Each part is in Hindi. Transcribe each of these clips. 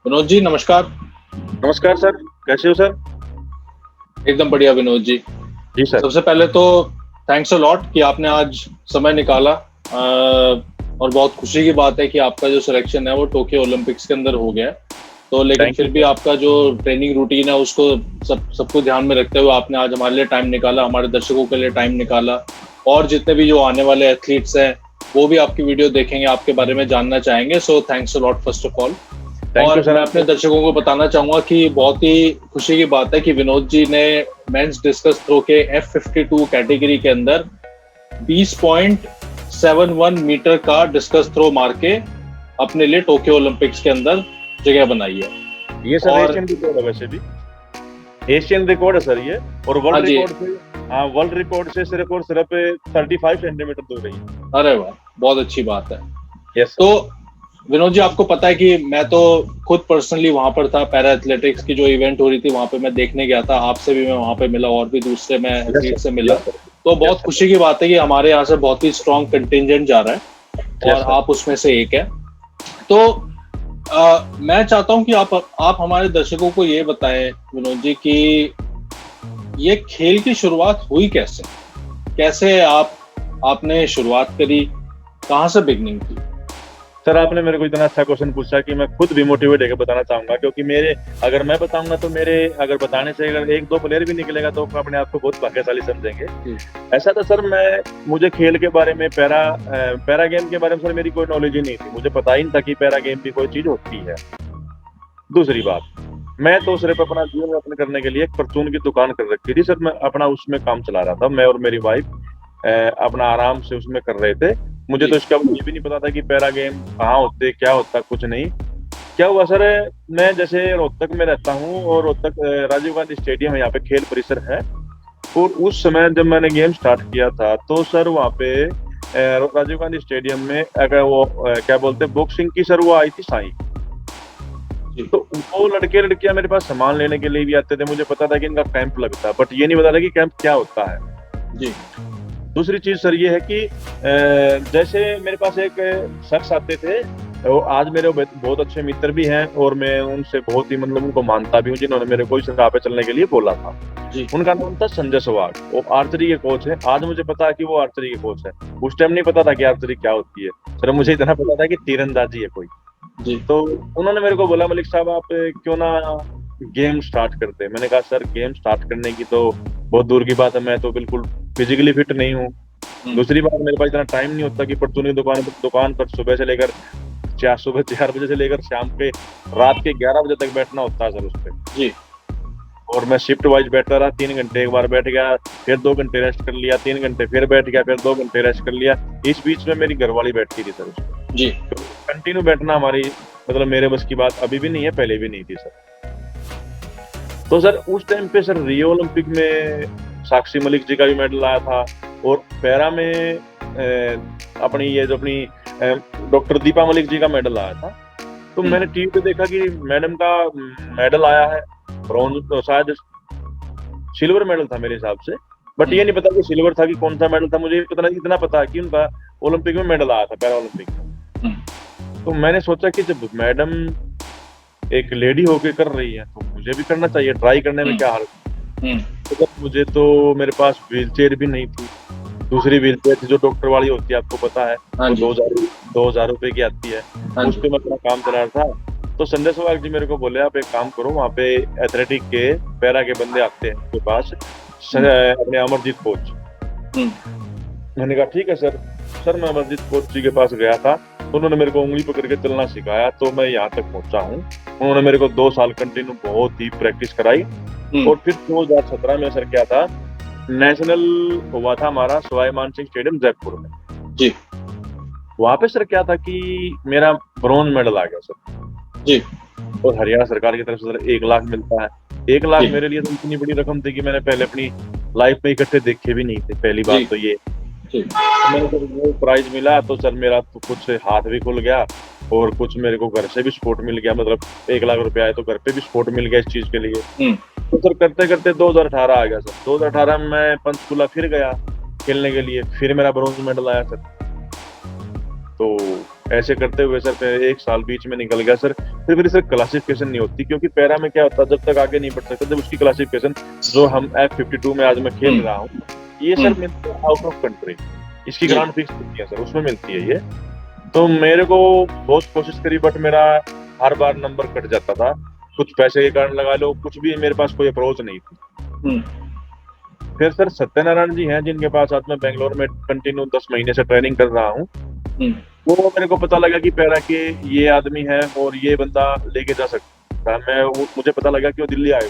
विनोद जी नमस्कार। नमस्कार सर, कैसे हो सर? एकदम बढ़िया विनोद जी। जी सर। सबसे पहले तो थैंक्स अ लॉट कि आपने आज समय निकाला और बहुत खुशी की बात है कि आपका जो सिलेक्शन है वो टोक्यो ओलंपिक्स के अंदर हो गया है। तो लेकिन थैंक यू फिर भी सर। आपका जो ट्रेनिंग रूटीन है उसको सबको ध्यान में रखते हुए आपने आज हमारे लिए टाइम निकाला, हमारे दर्शकों के लिए टाइम निकाला और जितने भी जो आने वाले एथलीट्स हैं वो भी आपकी वीडियो देखेंगे, आपके बारे में जानना चाहेंगे। So thanks a lot first of all. Thank you और सर मैं अपने आपको। दर्शकों को बताना चाहूंगा कि बहुत ही खुशी की बात है कि विनोद जी ने मेंस डिस्कस थ्रो के F52 कैटेगरी के अंदर 20.71 मीटर का डिस्कस थ्रो मार के अपने लिए टोक्यो ओलंपिक्स के अंदर जगह बनाई है। ये सर और एशियन रिकॉर्ड है, वैसे भी एशियन रिकॉर्ड है सर ये। और हाँ वर्ल्ड जी, रिकॉर्ड से, हाँ, वर्ल्ड रिकॉर्ड से सिर्फ और सिर्फ 35 सेंटीमीटर दूर रही है। अरे वाह, बहुत अच्छी बात है। यस तो सर। विनोद जी आपको पता है कि मैं तो खुद पर्सनली वहां पर था, पैरा एथलेटिक्स की जो इवेंट हो रही थी वहां पे मैं देखने गया था। आपसे भी मैं वहां पे मिला और भी दूसरे मैं यस एथलीट से सर। मिला। Yes sir. तो यस बहुत सर। खुशी की बात है कि हमारे यहाँ से बहुत ही स्ट्रॉन्ग कंटिजेंट जा रहा है और यस सर। आप उसमें से एक है। तो मैं चाहता हूं कि आप हमारे दर्शकों को ये बताएं विनोद जी कि ये खेल की शुरुआत हुई कैसे, कैसे आपने शुरुआत करी, कहाँ से बिगनिंग थी? सर आपने मेरे को इतना अच्छा क्वेश्चन पूछा कि मैं खुद भी मोटिवेट होकर बताना चाहूंगा, क्योंकि मेरे, अगर मैं बताऊंगा तो मेरे, अगर बताने से अगर एक दो प्लेयर भी निकलेगा तो अपने आप को बहुत भाग्यशाली समझेंगे। ऐसा था सर, मुझे खेल के बारे में, पैरा गेम के बारे में सर मेरी कोई नॉलेज ही नहीं थी। मुझे पता ही नहीं था कि पैरा गेम भी कोई चीज होती है। दूसरी बात, मैं तो सिर्फ अपना जीवन यापन करने के लिए एक परचून की दुकान कर रखी थी सर। मैं अपना उसमें काम चला रहा था, मैं और मेरी वाइफ अपना आराम से उसमें कर रहे थे। मुझे जी तो इसका ये भी नहीं पता था कि पैरा गेम कहाँ होते, क्या होता, कुछ नहीं। क्या हुआ सर, मैं जैसे रोहतक में रहता हूँ और रोहतक राजीव गांधी स्टेडियम है, यहाँ पे खेल परिसर है। और उस समय जब मैंने गेम स्टार्ट किया था तो सर वहाँ पे राजीव गांधी स्टेडियम में अगर वो क्या बोलते हैं, बॉक्सिंग की सर वो आई थी साई। जी तो वो लड़के लड़कियां मेरे पास सामान लेने के लिए भी आते थे। मुझे पता था कि इनका कैंप लगता है, बट ये नहीं पता था कि कैंप क्या होता है। जी दूसरी चीज सर ये है कि जैसे मेरे पास एक शख्स आते थे, वो आज मेरे बहुत अच्छे मित्र भी हैं और मैं उनसे बहुत ही मतलब उनको मानता भी हूँ, जिन्होंने मेरे को इस राह पे चलने के लिए बोला था। जी उनका नाम था संजय सहवाग। वो आर्चरी के कोच है। आज मुझे पता है कि वो आर्चरी के कोच है। उस टाइम नहीं पता था कि आर्चरी क्या होती है सर। मुझे इतना पता था कि तीरंदाजी है कोई। जी तो उन्होंने मेरे को बोला, मलिक साहब आप क्यों ना गेम स्टार्ट करते हैं। मैंने कहा सर गेम स्टार्ट करने की तो बहुत दूर की बात है, मैं तो बिल्कुल फिजिकली फिट नहीं हूँ। दूसरी बात, मेरे पास इतना टाइम नहीं होता कि परचून की दुकान पर सुबह से लेकर सुबह 4 बजे से लेकर शाम के रात के 11 बजे तक बैठना होता है सर उस पर। जी और मैं शिफ्ट वाइज बैठता रहा। 3 घंटे एक बार बैठ गया, फिर 2 घंटे रेस्ट कर लिया, 3 घंटे फिर बैठ गया, फिर 2 घंटे रेस्ट कर लिया। इस बीच में मेरी घरवाली बैठती थी सर उस पर। जी तो कंटिन्यू बैठना हमारी, मतलब मेरे बस की बात अभी भी नहीं है, पहले भी नहीं थी सर। तो सर उस टाइम पे सर रियो ओलंपिक में साक्षी मलिक जी का भी मेडल आया था। और पैरा में अपनी ये जो अपनी डॉक्टर दीपा मलिक जी का मेडल आया था। तो मैंने टीवी पे देखा कि मैडम का मेडल आया है, ब्रॉन्ज तो शायद सिल्वर मेडल था मेरे हिसाब से। बट ये नहीं पता कि सिल्वर था कि कौन सा मेडल था। मुझे इतना पता है कि उनका ओलंपिक में मेडल आया था, पैरा ओलंपिक में। तो मैंने सोचा कि जब मैडम एक लेडी होके कर रही है तो मुझे भी करना चाहिए, ट्राई करने में क्या हार्ज। तो मुझे तो मेरे पास व्हील चेयर भी नहीं थी। दूसरी व्हील चेयर थी जो डॉक्टर वाली होती है, आपको पता है, हाँ वो जी 2000 रुपए की आती है। हाँ उस जी पे मैं अपना काम चला रहा था। तो संजय सहवाग जी मेरे को बोले आप एक काम करो, वहाँ पे एथलेटिक के पैरा के बंदे आते हैं उनके पास, अपने अमरजीत कोच। मैंने कहा ठीक है सर। सर मैं अमरजीत कोच जी के पास गया था तो उन्होंने मेरे को उंगली पकड़ के चलना सिखाया, तो मैं यहाँ तक पहुंचा हूँ। उन्होंने मेरे को 2 साल कंटिन्यू बहुत ही प्रैक्टिस कराई। और फिर 2017 में सर क्या था, नेशनल हुआ था हमारा सवाई मानसिंह स्टेडियम जयपुर में। जी वहां पे सर क्या था कि मेरा ब्रॉन्ज मेडल आ गया सर। जी और हरियाणा सरकार की तरफ से सर 1 लाख मिलता है। 1 लाख जी मेरे लिए तो इतनी बड़ी रकम थी कि मैंने पहले अपनी लाइफ में इकट्ठे देखे भी नहीं थे, पहली जी बात तो ये। जी तो मैंने जब वो प्राइज मिला तो सर मेरा तो कुछ हाथ भी खुल गया और कुछ मेरे को घर से भी सपोर्ट मिल गया। मतलब 1 लाख रुपए आए तो घर पे भी सपोर्ट मिल गया इस चीज के लिए। तो सर करते करते 2018 आ गया सर। 2018 में मैं पंचकुला फिर गया खेलने के लिए, फिर मेरा ब्रॉन्ज मेडल आया सर। तो ऐसे करते हुए सर फिर 1 साल बीच में निकल गया सर। फिर मेरी सर क्लासिफिकेशन नहीं होती, क्योंकि पैरा में क्या होता है, जब तक आगे नहीं बढ़ सकते, जब उसकी क्लासिफिकेशन जो हम F52 में आज मैं खेल रहा हूँ, ये सर मिलती है आउट ऑफ कंट्री। इसकी जी। ग्रांट फिक्स होती है सर, उसमें मिलती है ये। तो मेरे को बहुत कोशिश करी, बट मेरा हर बार नंबर कट जाता था, कुछ पैसे के कारण लगा लो, कुछ भी मेरे पास कोई अप्रोच नहीं थी। फिर सर सत्यनारायण जी हैं, जिनके पास आज मैं बेंगलोर में कंटिन्यू 10 महीने से ट्रेनिंग कर रहा हूँ, वो मेरे को पता लगा कि पैरा के ये आदमी है और ये बंदा लेके जा सकता है। मुझे पता लगा कि वो दिल्ली आए।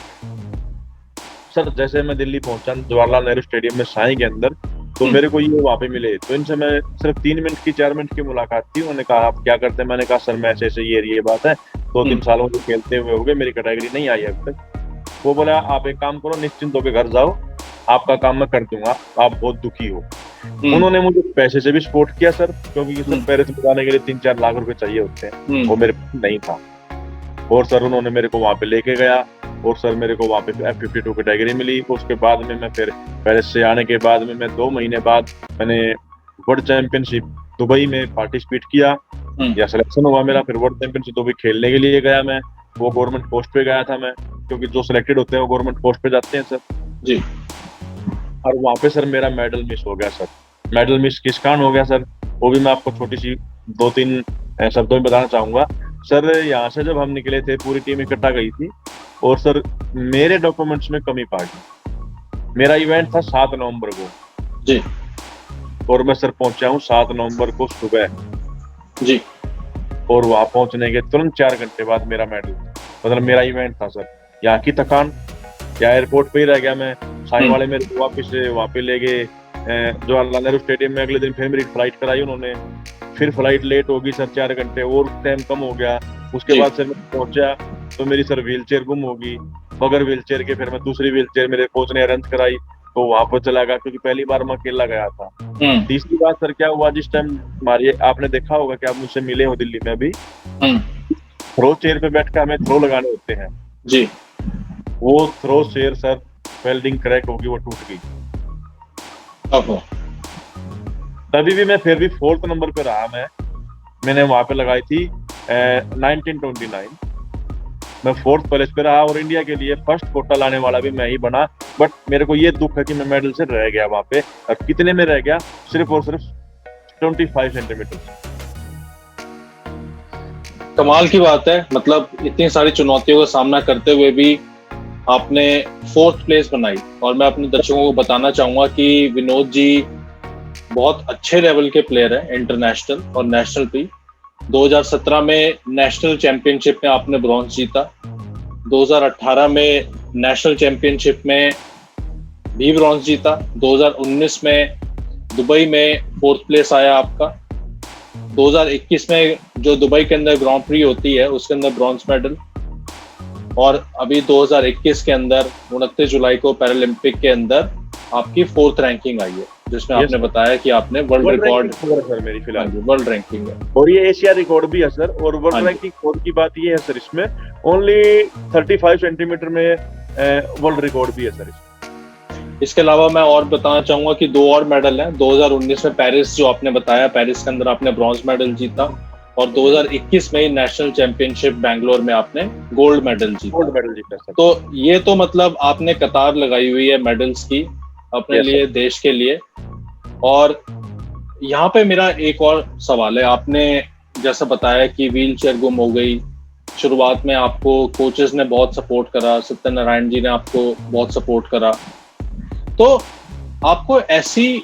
सर जैसे मैं दिल्ली पहुंचा जवाहरलाल नेहरू स्टेडियम में साई के अंदर, तो मेरे को ये वहां पे मिले। तो इनसे मैं सिर्फ 3 मिनट की 4 मिनट की मुलाकात थी। उन्होंने कहा आप क्या करते हैं? मैंने कहा सर मैं ऐसे ये बात है, 2-3 सालों से खेलते हुए हो गए, मेरी कैटेगरी नहीं आई अब तक। वो बोला आप एक काम करो, निश्चिंत होकर घर जाओ, आपका काम मैं कर दूंगा, आप बहुत दुखी हो। उन्होंने मुझे पैसे से भी सपोर्ट किया सर, क्योंकि सर पेरिस में जाने के लिए 3-4 लाख रुपए चाहिए होते हैं, वो मेरे पास नहीं था। और सर उन्होंने मेरे को वहां पे लेके गया, और सर मेरे को वहां पे F52 कैटेगरी मिली। उसके बाद में मैं फिर पेरिस से आने के बाद में मैं 2 महीने बाद मैंने वर्ल्ड चैंपियनशिप दुबई में पार्टिसिपेट किया, या सिलेक्शन हुआ मेरा। फिर वर्ल्ड चैंपियनशिप दुबई खेलने के लिए गया मैं, वो गवर्नमेंट पोस्ट पे गया था मैं, क्योंकि जो सिलेक्टेड होते हैं वो गवर्नमेंट पोस्ट पे जाते हैं सर जी। और वहां पे सर मेरा मेडल मिस हो गया सर। मेडल मिस किस कारण हो गया सर, वो भी मैं आपको छोटी सी 2-3 शब्दों में बताना चाहूंगा सर। यहाँ से जब हम निकले थे, पूरी टीम इकट्ठा गई थी, और सर मेरे डॉक्यूमेंट्स में कमी पा गई। मेरा इवेंट था 7 नवंबर को जी, और मैं सर पहुंचा हूँ 7 नवंबर को सुबह जी, और वहां पहुंचने के तुरंत 4 घंटे बाद मेरा मेडल, मतलब मेरा इवेंट था सर। यहाँ की थकान, या एयरपोर्ट पे ही रह गया मैं। साई वाले मेरे को वापस वहां पे ले गए जवाहरलाल नेहरू स्टेडियम में। अगले दिन फिर मेरी फ्लाइट कराई उन्होंने, फिर फ्लाइट लेट होगी सर 4 घंटे, और टाइम कम हो गया। उसके बाद सर मैं पहुंचा तो मेरी सर व्हीलचेयर गुम होगी, बगैर व्हीलचेयर के फिर मैं दूसरी व्हीलचेयर मेरे कोच ने अरेंज कराई, तो वहां पर चला गया, क्योंकि पहली बार मैं अकेला गया था। तीसरी बात सर क्या हुआ, जिस टाइम हमारी, आपने देखा होगा कि आप मुझसे मिले हो दिल्ली में भी, थ्रो चेयर पे बैठ कर हमें थ्रो लगाने होते हैं जी। वो throw chair sir welding crack होगी, वो टूट गई। तभी भी मैं फिर भी 4th नंबर पे रहा। मैंने वहां पे लगाई थी 1929, मैं 4th प्लेस पे रहा, और इंडिया के लिए फर्स्ट कोटा लाने वाला भी मैं ही बना। बट मेरे को ये दुख है कि मैं मेडल से रह गया वहां पे। और कितने में रह गया? सिर्फ और सिर्फ 25 सेंटीमीटर। कमाल की बात है, मतलब इतनी सारी चुनौतियों का सामना करते हुए भी आपने 4th प्लेस बनाई। और मैं अपने दर्शकों को बताना चाहूंगा कि विनोद जी बहुत अच्छे लेवल के प्लेयर हैं, इंटरनेशनल और नेशनल भी। 2017 में नेशनल चैंपियनशिप में आपने ब्रॉन्ज जीता, 2018 में नेशनल चैंपियनशिप में भी ब्रॉन्ज जीता, 2019 में दुबई में 4th प्लेस आया आपका, 2021 में जो दुबई के अंदर ग्रांड प्री होती है उसके अंदर ब्रॉन्ज मेडल, और अभी 2021 के अंदर 29 जुलाई को पैरालंपिक के अंदर आपकी 4th रैंकिंग आई है, जिसमें आपने बताया कि आपने वर्ल्ड रिकॉर्ड सर मेरी फिलहाल वर्ल्ड रैंकिंग है, और ये एशिया रिकॉर्ड भी है सर। और वर्ल्ड रैंकिंग 4 की बात ये है सर, इसमें ओनली 35 सेंटीमीटर में वर्ल्ड रिकॉर्ड भी है सर। इसके अलावा मैं और बताना चाहूंगा कि 2 और मेडल हैं। 2019 में पेरिस, जो आपने बताया, पेरिस के अंदर आपने ब्रॉन्ज मेडल जीता, और 2021 में नेशनल चैंपियनशिप बैंगलोर में आपने गोल्ड मेडल जीता। तो ये तो मतलब आपने कतार लगाई हुई है मेडल्स की अपने लिए, देश के लिए। और यहाँ पे मेरा एक और सवाल है, आपने जैसा बताया कि व्हील चेयर गुम हो गई, शुरुआत में आपको कोचेस ने बहुत सपोर्ट करा, सत्यनारायण जी ने आपको बहुत सपोर्ट करा, तो आपको ऐसी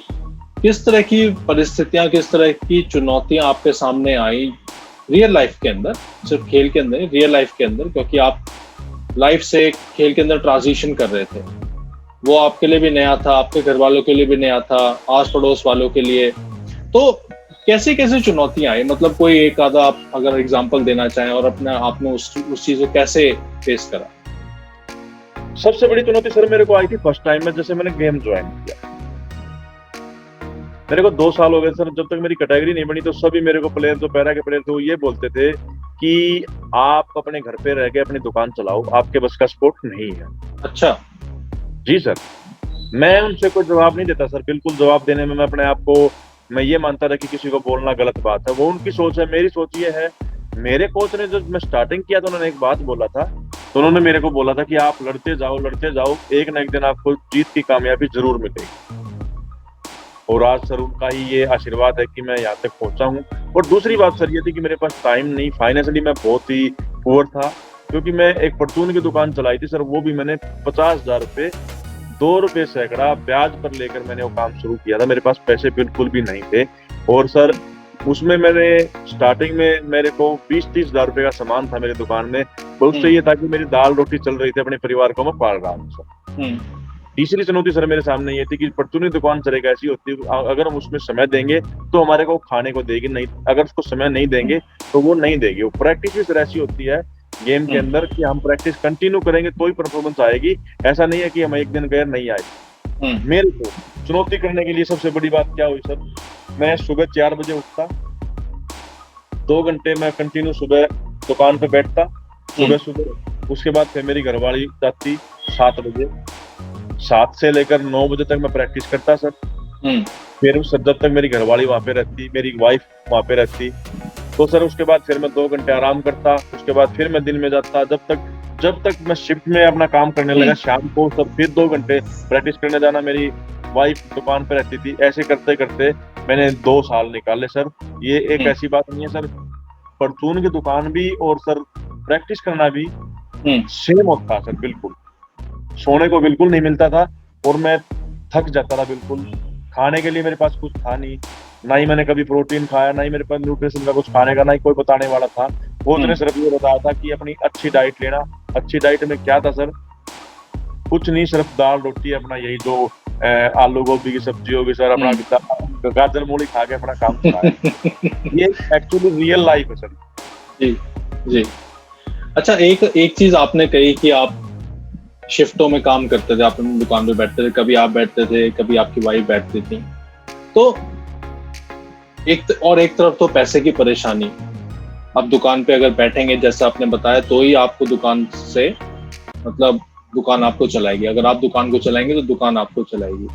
किस तरह की परिस्थितियां, किस तरह की चुनौतियां आपके सामने आई रियल लाइफ के अंदर, सिर्फ खेल के अंदर, रियल लाइफ के अंदर, क्योंकि आप लाइफ से खेल के अंदर ट्रांजिशन कर रहे थे, वो आपके लिए भी नया था, आपके घर वालों के लिए भी नया था, आस पड़ोस वालों के लिए। तो कैसे कैसे चुनौतियां आई, मतलब कोई एक आधा आप अगर एग्जांपल देना चाहें, और अपने आपने उस चीज को कैसे फेस करा? सबसे बड़ी चुनौती सर मेरे को आई थी फर्स्ट टाइम में, जैसे मैंने गेम ज्वाइन किया। मेरे को 2 साल हो गए सर, जब तक मेरी कैटेगरी नहीं बनी तो सभी मेरे को प्लेयर, जो पैरा के प्लेयर थे, वो ये बोलते थे कि आप अपने घर पे रह के अपनी दुकान चलाओ, आपके बस का स्पोर्ट नहीं है। अच्छा जी सर। मैं उनसे कोई जवाब नहीं देता सर, बिल्कुल जवाब देने में मैं अपने आप को मैं ये मानता था कि किसी को बोलना गलत बात है। वो उनकी सोच है, मेरी सोच ये है। मेरे कोच ने जब मैं स्टार्टिंग किया तो उन्होंने एक बात बोला था, तो उन्होंने मेरे को बोला था कि आप लड़ते जाओ, एक ना एक दिन आपको जीत की कामयाबी जरूर मिलेगी। और आज सर उनका ही ये आशीर्वाद है कि मैं यहाँ तक पहुंचा हूँ। और दूसरी बात सर ये थी कि मेरे पास टाइम नहीं, फाइनेंशियली मैं बहुत ही पुअर था, क्योंकि मैं एक परचून की दुकान चलाई थी सर, वो भी मैंने 50,000 रुपये 2 रुपये सैकड़ा ब्याज पर लेकर मैंने वो काम शुरू किया था। मेरे पास पैसे बिल्कुल भी नहीं थे। और सर उसमें मैंने स्टार्टिंग में मेरे को 20-30 हजार रुपये का सामान था मेरी दुकान में, तो उससे ये था कि मेरी दाल रोटी चल रही थी, अपने परिवार को मैं पाल रहा हूँ सर। तीसरी चुनौती सर मेरे सामने ये थी कि परचूनी दुकान सर एक ऐसी होती है, अगर हम उसमें समय देंगे तो हमारे को खाने को देगी, नहीं अगर उसको समय नहीं देंगे तो वो नहीं देगी। वो प्रैक्टिस भी सर ऐसी होती है गेम के अंदर कि हम प्रैक्टिस कंटिन्यू करेंगे तो ही परफॉर्मेंस आएगी। ऐसा नहीं है कि हम एक दिन गए नहीं आएगी। मेरे को चुनौती करने के लिए सबसे बड़ी बात क्या हुई सर, मैं सुबह 4 बजे उठता, 2 घंटे मैं कंटिन्यू सुबह दुकान पे बैठता सुबह। उसके बाद फिर मेरी घरवाली जाती 7 बजे, 7 से लेकर 9 बजे तक मैं प्रैक्टिस करता सर। फिर सर जब तक मेरी घरवाली वहां पे रहती, मेरी वाइफ वहां पे रहती, तो सर उसके बाद फिर मैं 2 घंटे आराम करता। उसके बाद फिर मैं दिन में जाता, जब तक मैं शिफ्ट में अपना काम करने लगा शाम को, सब फिर 2 घंटे प्रैक्टिस करने जाना, मेरी वाइफ दुकान पे रहती थी। ऐसे करते करते मैंने 2 साल निकाले सर। ये एक ऐसी बात नहीं है सर, परचून की दुकान भी और सर प्रैक्टिस करना भी सेम होता सर, बिल्कुल सोने को बिल्कुल नहीं मिलता था और मैं थक जाता था बिल्कुल। खाने के लिए मेरे पास कुछ था नहीं, ना ही मैंने कभी प्रोटीन खाया, ना ही मेरे पास न्यूट्रिशन का कुछ खाने का, ना ही कोई बताने वाला था। वो उसने सिर्फ ये बताया था कि अपनी अच्छी डाइट लेना। अच्छी डाइट में क्या था सर, कुछ नहीं, सिर्फ दाल रोटी, अपना यही जो आलू गोभी की सब्जी होगी सर, अपना गाजर मूली खा के अपना काम चलाया। ये एक्चुअली रियल लाइफ है सर। जी जी। अच्छा, एक चीज आपने कही कि आप शिफ्टों में काम करते थे, आप अपनी दुकान पे बैठते थे, कभी आप बैठते थे, कभी आपकी वाइफ बैठती थी, तो एक तरफ तो पैसे की परेशानी। आप दुकान पे अगर बैठेंगे जैसे आपने बताया तो ही आपको दुकान से मतलब दुकान आपको चलाएगी, अगर आप दुकान को चलाएंगे तो दुकान आपको चलाएगी।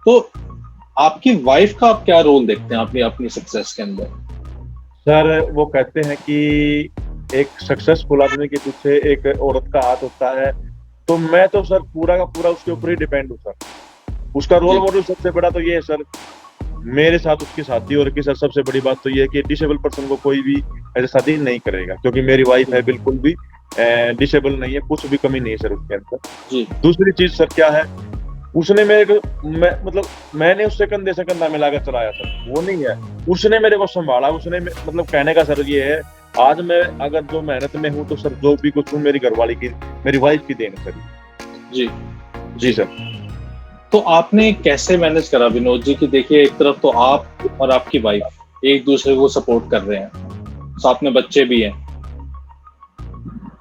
तो आपकी वाइफ का आप क्या रोल देखते हैं अपनी सक्सेस के अंदर? सर वो कहते हैं कि एक सक्सेसफुल आदमी के पीछे एक औरत का हाथ होता है, तो मैं तो सर पूरा का पूरा उसके ऊपर ही डिपेंड हूँ सर। उसका रोल मॉडल सबसे बड़ा तो ये है सर, मेरे साथ उसकी शादी हो रखी सर। सबसे बड़ी बात तो ये है कि डिसेबल पर्सन को कोई भी ऐसे शादी नहीं करेगा, क्योंकि मेरी वाइफ है बिल्कुल भी डिसेबल नहीं है, कुछ भी कमी नहीं है सर उसके अंदर। दूसरी चीज सर क्या है, उसने मेरे को मतलब मैंने उससे कंधे से कंधा मिलाकर चलाया सर, वो नहीं है, उसने मेरे को संभाला। उसने मतलब कहने का सर ये है, आज मैं अगर जो मेहनत में हूँ तो सर जो भी कुछ हूँ मेरी घरवाली की, मेरी वाइफ की देन सर। जी जी सर। तो आपने कैसे मैनेज करा विनोद जी कि देखिए एक तरफ तो आप और आपकी वाइफ एक दूसरे को सपोर्ट कर रहे हैं, साथ में बच्चे भी हैं,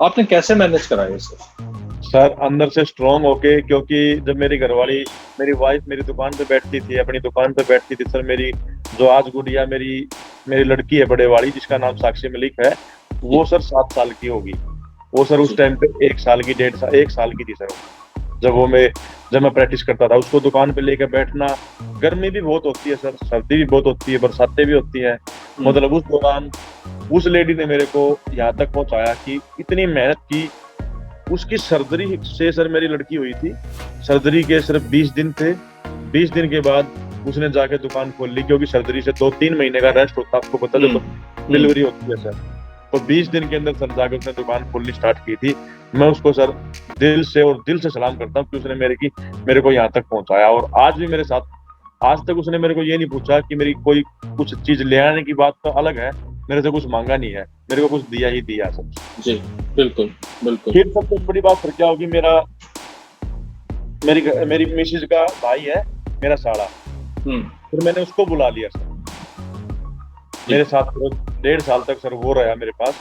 आपने कैसे मैनेज करा ये सर? अंदर से स्ट्रॉन्ग होके, क्योंकि जब मेरी घरवाली, मेरी वाइफ मेरी दुकान पे बैठती थी, अपनी दुकान पे बैठती थी सर, मेरी जो आज गुड़िया मेरी लड़की है बड़े वाली, जिसका नाम साक्षी मलिक है, वो सर 7 साल की होगी। वो सर उस टाइम पे 1 साल की 1.5 साल की थी सर, जब मैं प्रैक्टिस करता था। उसको दुकान पे लेकर बैठना, गर्मी भी बहुत होती है सर, सर्दी भी बहुत होती है, बरसातें भी होती है, मतलब उस दौरान उस लेडी ने मेरे को यहाँ तक पहुंचाया कि इतनी मेहनत की। उसकी सर्जरी से सर मेरी लड़की हुई थी, सर्जरी के सिर्फ 20 दिन थे, 20 दिन के बाद उसने जाके दुकान खोल ली, क्योंकि सर्जरी से 2-3 महीने का रेस्ट होता है, आपको पता है, जब डिलीवरी होती है सर। तो 20 दिन के अंदर सर जाके उसने दुकान खोलनी स्टार्ट की थी। मैं उसको सर दिल से सलाम करता हूँ कि उसने मेरे को यहाँ तक पहुंचाया। और आज भी मेरे साथ, आज तक उसने मेरे को ये नहीं पूछा कि मेरी कोई कुछ चीज ले आने की बात तो अलग है, मेरे से कुछ मांगा नहीं है, मेरे को कुछ दिया ही दिया सर। जी बिल्कुल बिल्कुल। फिर सबसे बड़ी बात फिर क्या होगी, मेरी मिसेज का भाई है मेरा साला, फिर मैंने उसको बुला लिया सर, मेरे साथ 1.5 साल तक सर वो रहा मेरे पास,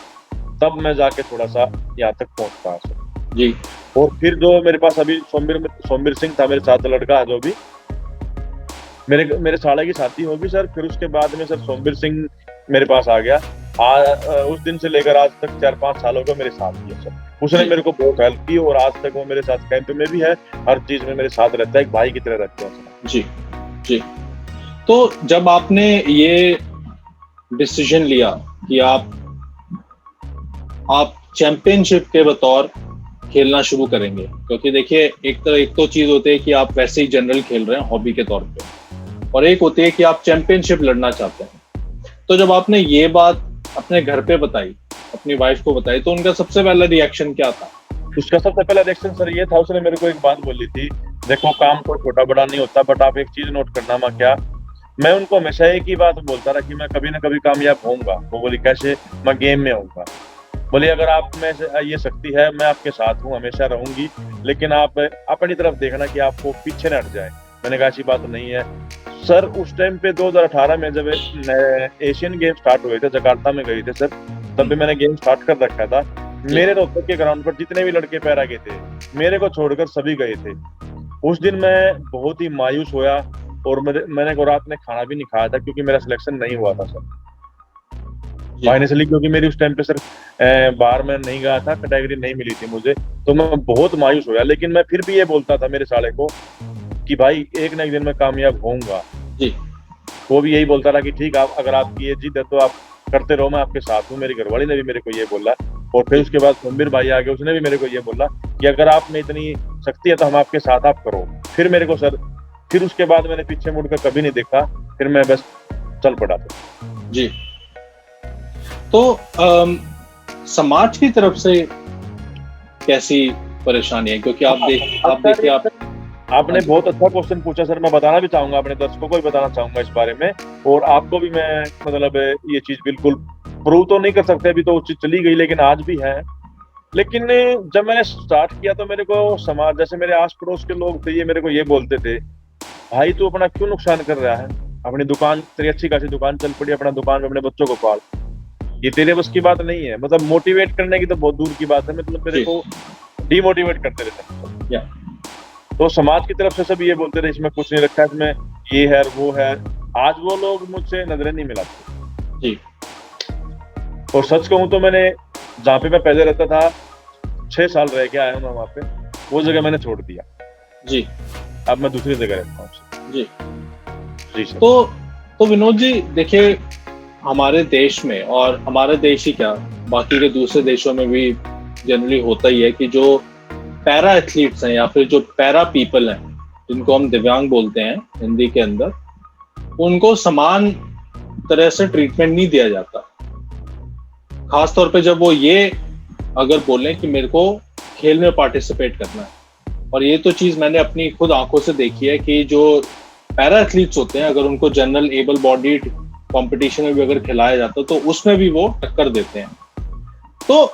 तब मैं जाके थोड़ा सा यहाँ तक पहुंच पाया सर। जी। और फिर जो मेरे पास अभी सोमवीर सिंह था मेरे साथ, लड़का है जो भी, मेरे साला की शादी होगी सर, फिर उसके बाद में सर सोमवीर सिंह मेरे पास आ गया। उस दिन से लेकर आज तक 4-5 सालों का मेरे साथ ही है सर। उसने मेरे को बहुत हेल्प की और आज तक वो मेरे साथ कैंप में भी है, हर चीज में मेरे साथ रहता है, एक भाई की तरह रहता है। जी जी। तो जब आपने ये डिसीजन लिया कि आप चैंपियनशिप के बतौर खेलना शुरू करेंगे, क्योंकि देखिए एक तो चीज होती है कि आप वैसे ही जनरल खेल रहे हैं हॉबी के तौर पे, और एक होती है कि आप चैंपियनशिप लड़ना चाहते हैं। तो जब आपने ये बात अपने घर पे बताई, अपनी वाइफ को बताई, तो उनका सबसे पहला रिएक्शन क्या था? उसका सबसे पहला रिएक्शन सर ये था, उसने मेरे को एक बात बोली थी, देखो काम कोई छोटा बड़ा नहीं होता, बट आप एक चीज नोट करना। मैं क्या, मैं उनको हमेशा एक ही बात बोलता रहा कि मैं कभी ना कभी कामयाब होऊंगा। वो बोली कैसे? मैं गेम में होऊंगा। बोली अगर आप में ये शक्ति है, मैं आपके साथ हूँ, हमेशा रहूंगी, लेकिन आप अपनी तरफ देखना कि आपको पीछे न हट जाए। मैंने कहा ऐसी बात नहीं है सर। उस टाइम पे 2018 में जब एशियन गेम स्टार्ट हुए थे, जकार्ता में गए थे सर, तब भी मैंने गेम स्टार्ट कर रखा था। मेरे रोहतक के ग्राउंड पर जितने भी लड़के पैरा गए थे, मेरे को छोड़कर सभी गए थे। उस दिन मैं बहुत ही मायूस हुआ, और मैंने को रात में खाना भी नहीं खाया था, क्योंकि मेरा सिलेक्शन नहीं हुआ था सर फाइनेंशियली, क्योंकि मेरी उस टाइम पे सर बाहर में नहीं गया था, कैटेगरी नहीं मिली थी मुझे, तो मैं बहुत मायूस हुआ। लेकिन मैं फिर भी ये बोलता था मेरे साले को कि भाई एक ना एक दिन मैं कामयाब होऊंगा जी। वो भी यही बोलता रहा कि ठीक, आप अगर आपकी ये जिद है तो आप करते रहो, मैं आपके साथ हूँ। मेरी घरवाली ने भी मेरे को ये बोला, और फिर उसके बाद संबीर भाई आ गए, उसने भी मेरे को ये बोला कि अगर आप में इतनी शक्ति है तो हम आपके साथ, आप करो। फिर मेरे को सर, फिर उसके बाद मैंने पीछे मुड़कर कभी नहीं देखा, फिर मैं बस चल पड़ा था जी। तो समाज की तरफ से कैसी परेशानी है? क्योंकि आप देखिए आपने बहुत अच्छा क्वेश्चन पूछा सर। मैं बताना भी चाहूंगा, अपने दर्शकों को भी बताना चाहूंगा इस बारे में, और आपको भी मैं मतलब ये चीज बिल्कुल प्रूव तो नहीं कर सकते, अभी तो वो चीज चली गई, लेकिन आज भी है। लेकिन जब मैंने स्टार्ट किया तो मेरे को समाज, जैसे मेरे आस पड़ोस के लोग थे, ये मेरे को ये बोलते थे, भाई तू अपना क्यों नुकसान कर रहा है? अपनी दुकान, तेरी अच्छी खासी दुकान चल पड़ी, अपना दुकान में अपने बच्चों को पाल, ये तेरे बस की बात नहीं है। मतलब मोटिवेट करने की तो बहुत दूर की बात है, मतलब मेरे को डिमोटिवेट करते रहते। तो समाज की तरफ से सब ये बोलते रहे इसमें कुछ नहीं रखा है, इसमें ये है वो है। आज वो लोग मुझसे नजरें नहीं मिलाते जी। और सच कहूं तो मैंने जहाँ पे मैं पहले रहता था, 6 साल रह के आया हूँ मैं वहाँ पे, वो जगह मैंने छोड़ दिया जी। अब मैं दूसरी जगह रहता हूँ जी। जी सर। तो विनोद जी देखिए, हमारे देश में, और हमारे देश ही क्या, बाकी के दूसरे देशों में भी जनरली होता ही है कि जो पैरा एथलीट्स हैं या फिर जो पैरा पीपल हैं, जिनको हम दिव्यांग बोलते हैं हिंदी के अंदर, उनको समान तरह से ट्रीटमेंट नहीं दिया जाता। खास तौर पे जब वो ये अगर बोलें कि मेरे को खेल में पार्टिसिपेट करना है। और ये तो चीज मैंने अपनी खुद आंखों से देखी है कि जो पैरा एथलीट्स होते हैं, अगर उनको जनरल एबल बॉडीड कंपटीशन में भी अगर खिलाया जाता तो उसमें भी वो टक्कर देते हैं। तो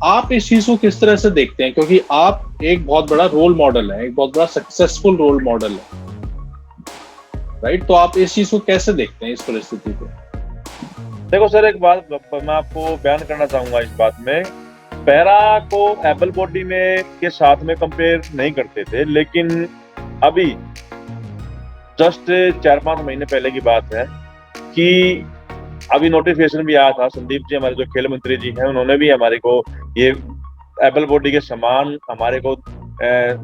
आप इस चीज को किस तरह से देखते हैं? क्योंकि आप एक बहुत बड़ा रोल मॉडल है, एक बहुत बड़ा सक्सेसफुल रोल मॉडल है, राइट? तो आप इस चीज को कैसे देखते हैं, इस परिस्थिति को? देखो सर, एक बात मैं आपको बयान करना चाहूंगा इस बात में। पैरा को एबल बॉडी में के साथ में कंपेयर नहीं करते थे, लेकिन अभी जस्ट 4-5 महीने पहले की बात है कि अभी नोटिफिकेशन भी आया था। संदीप जी हमारे जो खेल मंत्री जी हैं, उन्होंने भी हमारे को ये एबल बॉडी के समान हमारे को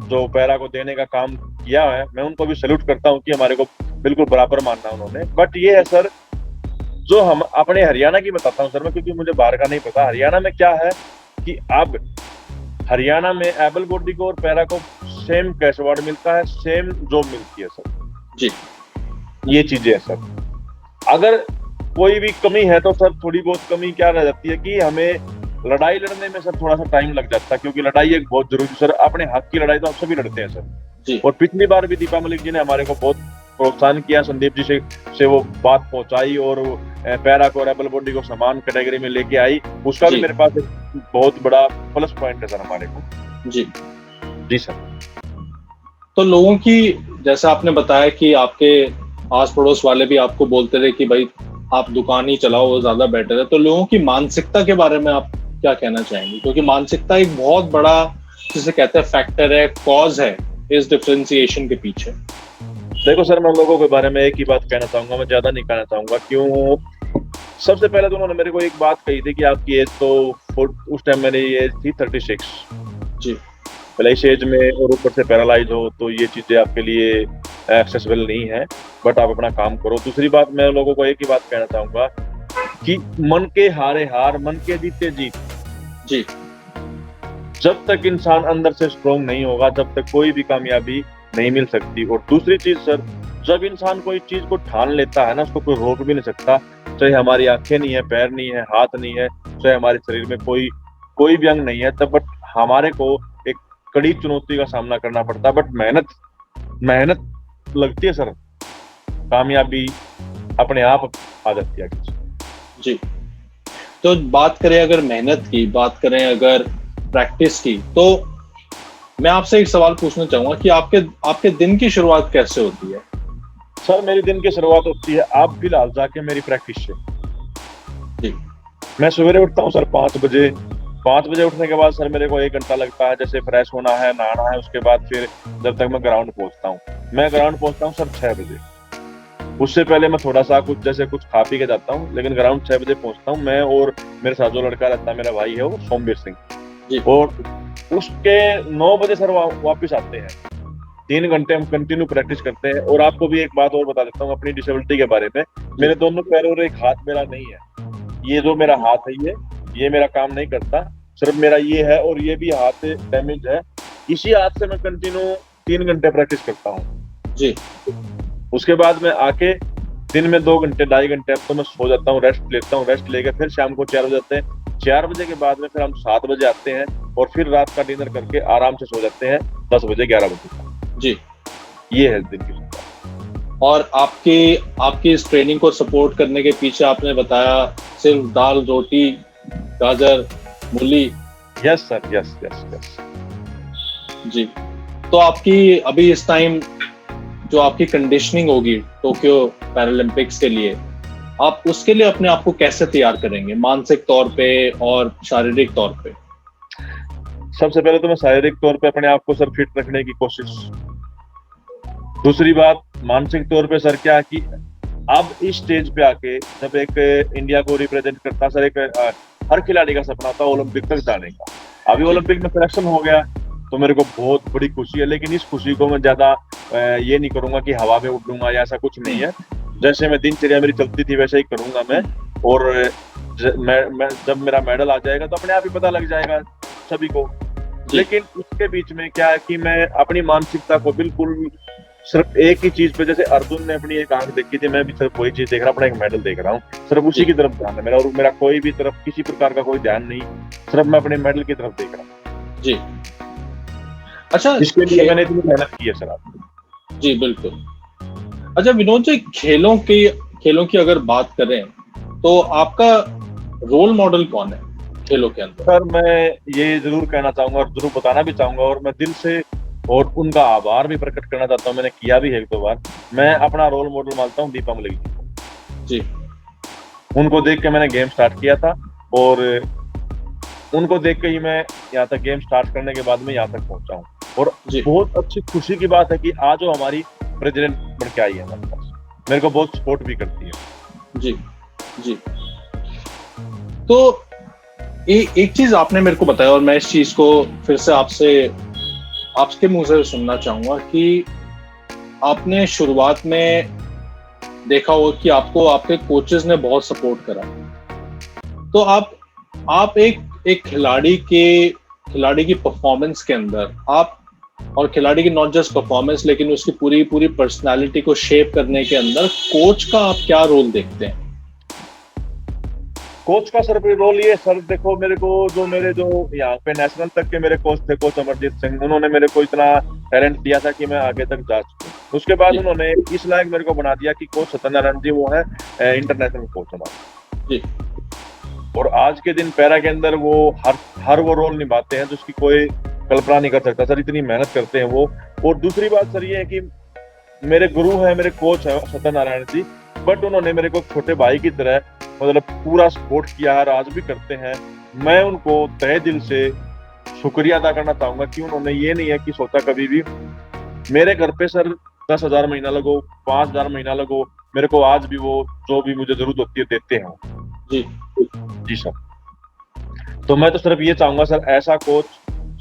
जो पैरा को देने का काम किया है। मैं उनको भी सैल्यूट करता हूं कि हमारे को बिल्कुल बराबर मानना उन्होंने। बट ये है सर, जो हम अपने हरियाणा की बताता हूँ सर मैं, क्योंकि मुझे बाहर का नहीं पता। हरियाणा में क्या है कि अब हरियाणा में एबल बॉडी को और पैरा को सेम कैश अवार्ड मिलता है, सेम जॉब मिलती है सर जी। ये चीजें है सर। अगर कोई भी कमी है तो सर थोड़ी बहुत कमी क्या रह जाती है कि हमें लड़ाई लड़ने में सर थोड़ा सा टाइम लग जाता है, क्योंकि लड़ाई एक बहुत जरूरी सर। अपने हक की लड़ाई तो हम सभी लड़ते हैं सर जी। और पिछली बार भी दीपा मलिक जी ने हमारे को बहुत प्रोत्साहन किया, संदीप जी से वो बात पहुंचाई और पैरा को और एबल बॉडी को समान कैटेगरी में लेके आई। उसका भी मेरे पास एक बहुत बड़ा प्लस पॉइंट है सर हमारे को जी। जी सर। तो लोगों की, जैसा आपने बताया कि आपके आस पड़ोस वाले भी आपको बोलते रहे कि भाई आप दुकान ही चलाओ, वो ज्यादा बेटर है। तो लोगों की मानसिकता के बारे में आप क्या कहना चाहेंगे? क्योंकि मानसिकता एक बहुत बड़ा, जिसे कहते हैं, फैक्टर है, कॉज है इस डिफरेंशिएशन के पीछे। देखो सर, मैं लोगों के बारे में एक ही बात कहना चाहूंगा, मैं ज्यादा नहीं कहना चाहूंगा। क्यों? सबसे पहले तो उन्होंने मेरे को एक बात कही थी कि आपकी एज तो, उस टाइम मेरी एज थी 36 जी। पहले इस एज में और ऊपर से पैरालाइज हो तो ये चीजें आपके लिए एक्सेसिबल नहीं है, बट आप अपना काम करो। दूसरी बात, मैं लोगों को एक ही बात कहना चाहूंगा कि मन के हारे हार, मन के जीते जीत। जी जब तक इंसान अंदर से स्ट्रोंग नहीं होगा, जब तक कोई भी कामयाबी नहीं मिल सकती। और दूसरी चीज सर, जब इंसान कोई चीज को ठान लेता है ना, उसको कोई रोक भी नहीं सकता। चाहे हमारी आंखें नहीं है, पैर नहीं है, हाथ नहीं है, चाहे हमारे शरीर में कोई कोई भी अंग नहीं है, तब बट हमारे को एक कड़ी चुनौती का सामना करना पड़ता है। बट मेहनत मेहनत लगती है सर, कामयाबी अपने आप आ जाती है। जी। तो बात करें अगर मेहनत की, बात करें अगर प्रैक्टिस की, तो मैं आपसे एक सवाल पूछना चाहूंगा कि आपके आपके दिन की शुरुआत कैसे होती है? सर मेरी दिन की शुरुआत होती है, आप फिलहाल जाके मेरी प्रैक्टिस से। जी मैं सवेरे उठता हूँ सर 5 बजे। 5 बजे उठने के बाद सर मेरे को 1 घंटा लगता है, जैसे फ्रेश होना है, नहाना है, उसके बाद फिर जब तक मैं ग्राउंड पहुंचता हूँ। मैं ग्राउंड पहुंचता हूँ सर 6 बजे। उससे पहले मैं थोड़ा सा कुछ खा पी के जाता हूँ, लेकिन ग्राउंड 6 बजे पहुंचता हूँ मैं। और मेरे साथ जो लड़का रहता है, मेरा भाई है, वो सोमवीर सिंह। जी और उसके 9 बजे सर वापिस आते हैं। 3 घंटे हम कंटिन्यू प्रैक्टिस करते हैं। और आपको भी एक बात और बता देता हूँ अपनी डिसेबिलिटी के बारे में। मेरे दोनों पैर और एक हाथ मेरा नहीं है। ये जो मेरा हाथ है, ये मेरा काम नहीं करता, सिर्फ मेरा ये है, और ये भी हाथ डैमेज है। इसी हाथ से मैं कंटिन्यू 3 घंटे प्रैक्टिस करता हूँ। जी उसके बाद मैं आके दिन में 2 घंटे 2.5 घंटे अब तो मैं सो जाता हूँ, रेस्ट लेता हूँ। रेस्ट लेकर फिर शाम को 4 बजे आते हैं। 4 बजे के बाद में फिर हम 7 बजे आते हैं, और फिर रात का डिनर करके आराम से सो जाते हैं 10 बजे 11 बजे। जी। ये है दिन की शुरुआत। और आपकी आपकी इस ट्रेनिंग को सपोर्ट करने के पीछे आपने बताया सिर्फ दाल, रोटी, गाजर, मूली। Yes sir, yes yes yes. जी। तो आपकी अभी इस टाइम जो आपकी कंडीशनिंग होगी टोक्यो पैरालंपिक्स के लिए, आप उसके लिए अपने आप को कैसे तैयार करेंगे, मानसिक तौर पे और शारीरिक तौर पे? सबसे पहले तो मैं शारीरिक तौर पे अपने आप को सर फिट रखने की कोशिश। दूसरी बात, मानसिक तौर पे सर क्या कि अब इस स्टेज पे आके जब एक इंडिया को रिप्रेजेंट करता सर, एक हर खिलाड़ी का सपना था ओलंपिक तक जाने का। अभी ओलंपिक में सिलेक्शन हो गया तो मेरे को बहुत बड़ी खुशी है, लेकिन इस खुशी को मैं ज्यादा ये नहीं करूंगा कि हवा में उड़ूंगा या ऐसा कुछ नहीं है। जैसे मैं दिनचर्या मेरी चलती थी वैसे ही करूंगा मैं। और मैं जब मेरा मेडल आ जाएगा तो अपने आप ही पता लग जाएगा सभी को। लेकिन उसके बीच में क्या है कि मैं अपनी मानसिकता को बिल्कुल सिर्फ एक ही चीज पे, जैसे अर्जुन ने अपनी एक आंख देखी थी, मैं भी सिर्फ वही चीज देख रहा हूँ, अपना एक मेडल देख रहा हूँ, सिर्फ उसी की तरफ ध्यान है मेरा। और मेरा कोई भी तरफ किसी प्रकार का कोई ध्यान नहीं, सिर्फ मैं अपने मेडल की तरफ देख रहा हूँ। जी। अच्छा, इसके लिए मैंने इतनी मेहनत की है सर आपको। जी बिल्कुल। अच्छा विनोद जी, खेलों की अगर बात करें तो आपका रोल मॉडल कौन है खेलों के अंदर? सर मैं ये जरूर कहना चाहूंगा और जरूर बताना भी चाहूंगा, और मैं दिल से और उनका आभार भी प्रकट करना चाहता हूँ। मैंने किया भी है 1-2 बार। मैं अपना रोल मॉडल मानता हूँ दीपा मलिक जी। उनको देख के मैंने गेम स्टार्ट किया था, और उनको देख के ही मैं यहाँ तक गेम स्टार्ट करने के बाद में यहाँ तक पहुंचा हूँ। और बहुत अच्छी खुशी की बात है कि आज वो हमारी प्रेसिडेंट बन के आई है हमारे पास, मेरे को बहुत सपोर्ट भी करती है। जी जी। तो एक चीज आपने मेरे को बताया, और मैं इस चीज को फिर से आपके मुंह से सुनना चाहूंगा कि आपने शुरुआत में देखा होगा कि आपको आपके कोचेस ने बहुत सपोर्ट करा। तो आप एक खिलाड़ी की परफॉर्मेंस के अंदर आप, और खिलाड़ी की नॉट जस्ट परफॉर्मेंस लेकिन उसकी पूरी पर्सनालिटी को शेप करने के अंदर कोच का आप क्या रोल देखते हैं? कोच का सर रोल ये सर, देखो मेरे जो यहाँ पे नेशनल तक के मेरे कोच थे, कोच अमरजीत सिंह, उन्होंने मेरे को इतना टैलेंट दिया था कि मैं आगे तक जा सकूं। उसके बाद उन्होंने इस लायक मेरे को बना दिया कि कोच सत्यनारायण जी वो है इंटरनेशनल कोच हमारे। और आज के दिन पैरा के अंदर वो हर वो रोल निभाते हैं जिसकी कोई कल्पना नहीं कर सकता सर, इतनी मेहनत करते हैं वो। और दूसरी बात सर ये है कि मेरे गुरु हैं, मेरे कोच है सत्यनारायण जी, बट उन्होंने मेरे को छोटे भाई की तरह मतलब पूरा सपोर्ट किया है, आज भी करते हैं। मैं उनको तहे दिल से शुक्रिया अदा करना चाहूंगा कि उन्होंने ये नहीं है कि सोचा कभी भी मेरे घर पे सर 10,000 महीना लगो, 5,000 महीना लगो, मेरे को आज भी वो जो भी मुझे जरूरत होती है देते हैं। जी सर। तो मैं तो सिर्फ ये चाहूंगा सर, ऐसा कोच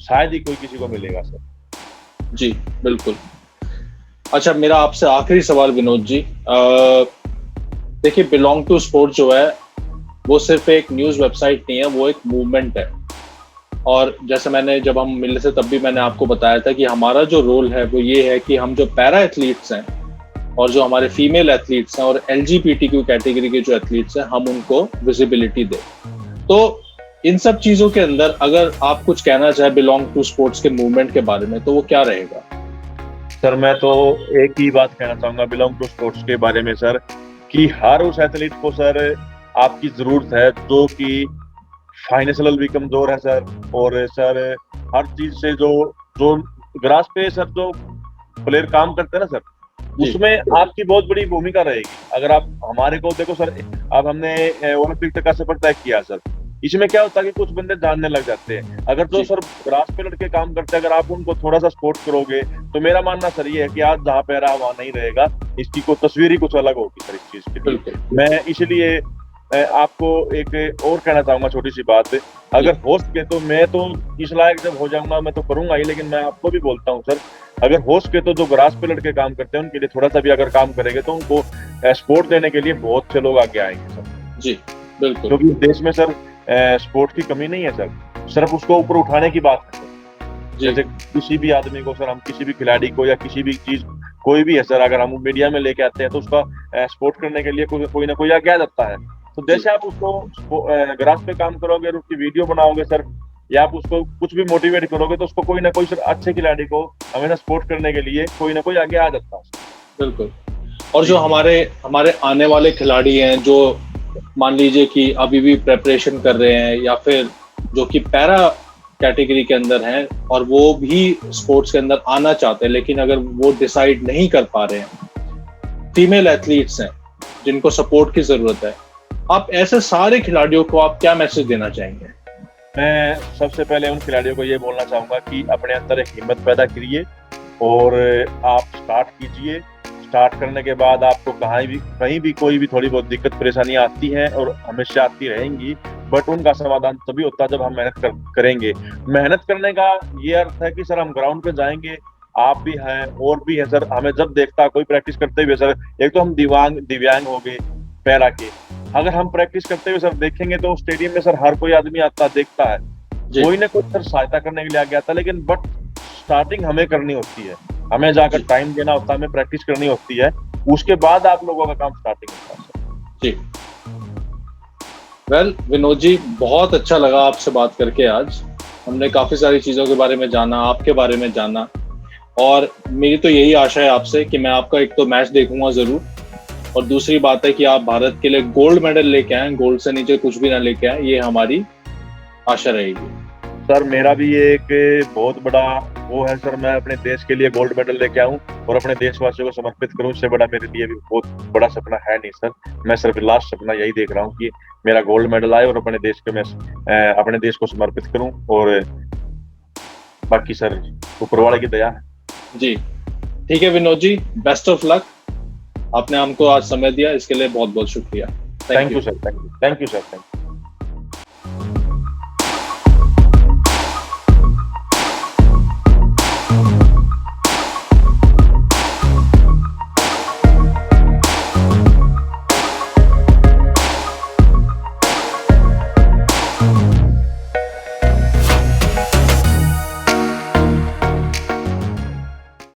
शायद ही कोई किसी को मिलेगा सर। जी बिल्कुल। अच्छा, मेरा आपसे आखिरी सवाल विनोद जी, देखिए बिलोंग टू स्पोर्ट जो है वो सिर्फ एक न्यूज़ वेबसाइट नहीं है, वो एक मूवमेंट है। और जैसे मैंने जब हम मिले थे तब भी मैंने आपको बताया था कि हमारा जो रोल है वो ये है कि हम जो पैरा एथलीट्स हैं और जो हमारे फीमेल एथलीट्स हैं और एलजीबीटीक्यू कैटेगरी के जो एथलीट्स हैं, हम उनको विजिबिलिटी दें। तो इन सब चीजों के अंदर अगर आप कुछ कहना चाहे बिलोंग टू स्पोर्ट्स के मूवमेंट के बारे में, तो वो क्या रहेगा? सर मैं तो एक ही बात कहना चाहूंगा बिलोंग टू स्पोर्ट्स के बारे में सर, कि हर उस एथलीट को सर आपकी जरूरत है जो कि फाइनेंशियल भी कमजोर है सर, और सर हर चीज से जो जो ग्रास पे सर जो प्लेयर काम करते हैं ना सर, जी उसमें आपकी बहुत बड़ी भूमिका रहेगी। अगर आप हमारे को देखो सर, अब हमने ओलंपिक तक का सफर तय किया सर, इसमें क्या होता है कि कुछ बंदे जानने लग जाते हैं। अगर जो जी सर ग्रास पे लड़के काम करते हैं, अगर आप उनको थोड़ा सा सपोर्ट करोगे, तो मेरा मानना सर ये है कि आज जहाँ पे रहा वहां नहीं रहेगा, इसकी कोई तस्वीर ही कुछ अलग होगी सर इस चीज के लिए। बिल्कुल। मैं इसलिए आपको एक और कहना चाहूंगा छोटी सी बात, अगर हो सके तो मैं तो इस लायक जब हो जाऊंगा मैं तो करूंगा ही, लेकिन मैं आपको भी बोलता हूँ सर, अगर हो सके तो जो ग्रास पे लड़के काम करते हैं उनके लिए थोड़ा सा भी अगर काम करेंगे तो उनको सपोर्ट देने के लिए बहुत से लोग आगे आएंगे सर। जी बिल्कुल। क्योंकि देश में सर स्पोर्ट की कमी नहीं है सर, सिर्फ उसको ऊपर उठाने की बात है सर। जी जैसे किसी भी आदमी को सर, हम किसी भी खिलाड़ी को या किसी भी चीज कोई भी है सर, अगर हम मीडिया में लेके आते हैं तो उसका सपोर्ट करने के लिए कोई ना कोई आगे आ जाता है। तो जी जैसे आप उसको ग्रास पे काम करोगे और उसकी वीडियो बनाओगे सर, या आप उसको कुछ भी मोटिवेट करोगे, तो उसको कोई ना कोई सर अच्छे खिलाड़ी को हमेशा सपोर्ट करने के लिए कोई ना कोई आगे आ जाता है। बिल्कुल। और जो जी हमारे हमारे आने वाले खिलाड़ी हैं, जो मान लीजिए कि अभी भी प्रेपरेशन कर रहे हैं या फिर जो कि पैरा कैटेगरी के अंदर हैं और वो भी स्पोर्ट्स के अंदर आना चाहते हैं, लेकिन अगर वो डिसाइड नहीं कर पा रहे हैं, फीमेल एथलीट्स हैं जिनको सपोर्ट की जरूरत है, आप ऐसे सारे खिलाड़ियों को आप क्या मैसेज देना चाहेंगे? मैं सबसे पहले उन खिलाड़ियों को ये बोलना चाहूंगा कि अपने अंदर एक हिम्मत पैदा करिए और आप स्टार्ट कीजिए। स्टार्ट करने के बाद आपको कहीं भी कोई भी थोड़ी बहुत दिक्कत परेशानी आती है और हमेशा आती रहेंगी, बट उनका समाधान तभी होता है जब हम मेहनत करेंगे। मेहनत करने का ये अर्थ है कि सर हम ग्राउंड पे जाएंगे, आप भी हैं और भी है सर, हमें जब देखता कोई प्रैक्टिस करते हुए सर, एक तो हम दिव्यांग हो गए पैरा के, अगर हम प्रैक्टिस करते हुए सर देखेंगे तो स्टेडियम में सर हर कोई आदमी आता देखता है, जी कोई ना कोई सर सहायता करने के लिए आगे आता है, लेकिन बट स्टार्टिंग हमें करनी होती है, हमें जाकर जी टाइम देना होता है, हमें प्रैक्टिस करनी होती है, उसके बाद आप लोगों का काम स्टार्टिंग होता है सर। जी। वेल विनोद जी, बहुत अच्छा लगा आपसे बात करके। आज हमने काफी सारी चीजों के बारे में जाना, आपके बारे में जाना, और मेरी तो यही आशा है आपसे कि मैं आपका एक तो मैच देखूंगा जरूर, और दूसरी बात है कि आप भारत के लिए गोल्ड मेडल लेके आए, गोल्ड से नीचे कुछ भी ना लेके आए, ये हमारी आशा रहेगी। सर मेरा भी एक बहुत बड़ा वो है सर, मैं अपने देश के लिए गोल्ड मेडल लेके आऊं और अपने देशवासियों को समर्पित करूं, इससे बड़ा मेरे लिए भी बहुत बड़ा सपना है नहीं सर। मैं सिर्फ लास्ट सपना यही देख रहा हूं कि मेरा गोल्ड मेडल आए और अपने देश के मैं अपने देश को समर्पित करूं, और बाकी सर ऊपर वाले की दया है। जी ठीक है Vinod ji, best of luck. आपने हमको आज समय दिया, इसके लिए बहुत बहुत शुक्रिया। Thank you sir, thank you sir, thank you.